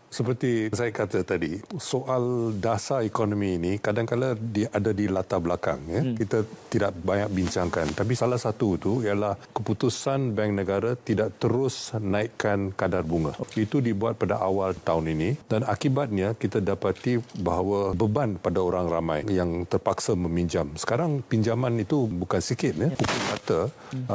Seperti saya kata tadi, soal dasar ekonomi ini kadang-kadang ada di latar belakang. Kita tidak banyak bincangkan. Tapi salah satu itu ialah keputusan Bank Negara tidak terus naikkan kadar bunga. Itu dibuat pada awal tahun ini dan akibatnya kita dapati bahawa beban pada orang ramai yang terpaksa meminjam. Sekarang pinjaman itu bukan sikit. Pukul rata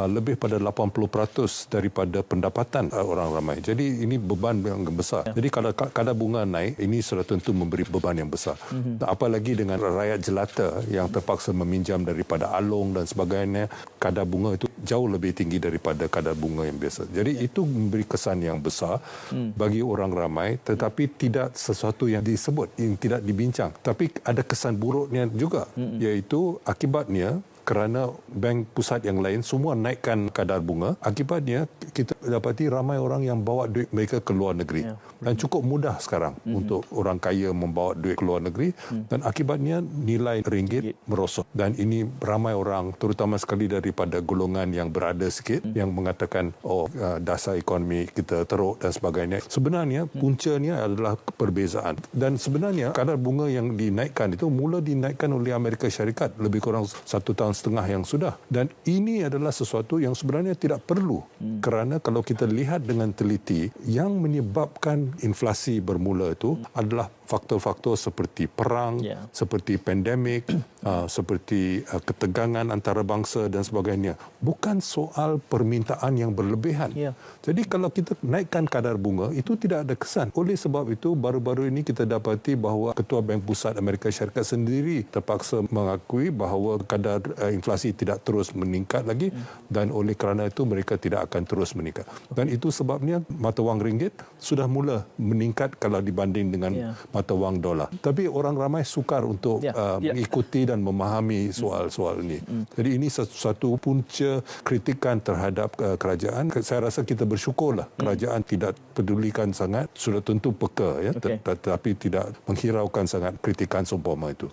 lebih pada 80% daripada pendapatan orang ramai. Jadi ini beban yang besar. Jadi kalau kadar bunga naik, ini sudah tentu memberi beban yang besar. Apalagi dengan rakyat jelata yang terpaksa meminjam daripada alung dan sebagainya, kadar bunga itu jauh lebih tinggi daripada kadar bunga yang biasa. Jadi itu memberi kesan yang besar bagi orang ramai, tetapi tidak sesuatu yang disebut, yang tidak dibincang. Tapi ada kesan buruknya juga, iaitu akibatnya kerana bank pusat yang lain semua naikkan kadar bunga, akibatnya kita dapati ramai orang yang bawa duit mereka ke luar negeri. Dan cukup mudah sekarang untuk orang kaya membawa duit ke luar negeri dan akibatnya nilai ringgit merosot. Dan ini ramai orang, terutama sekali daripada golongan yang berada sikit, yang mengatakan dasar ekonomi kita teruk dan sebagainya. Sebenarnya puncanya adalah perbezaan. Dan sebenarnya kadar bunga yang dinaikkan itu mula dinaikkan oleh Amerika Syarikat lebih kurang 1 tahun setengah yang sudah. Dan ini adalah sesuatu yang sebenarnya tidak perlu. Kerana kalau kita lihat dengan teliti, yang menyebabkan inflasi bermula itu adalah faktor-faktor seperti perang, seperti pandemik, seperti ketegangan antarabangsa dan sebagainya. Bukan soal permintaan yang berlebihan. Jadi kalau kita naikkan kadar bunga, itu tidak ada kesan. Oleh sebab itu, baru-baru ini kita dapati bahawa Ketua Bank Pusat Amerika Syarikat sendiri terpaksa mengakui bahawa kadar inflasi tidak terus meningkat lagi dan oleh kerana itu mereka tidak akan terus meningkat. Dan itu sebabnya mata wang ringgit sudah mula meningkat kalau dibanding dengan mata wang dolar. Tapi orang ramai sukar untuk mengikuti dan memahami soal-soal ini. Jadi ini satu punca kritikan terhadap kerajaan. Saya rasa kita bersyukurlah kerajaan tidak pedulikan sangat, sudah tentu peka tetapi tidak menghiraukan sangat kritikan seumpama itu.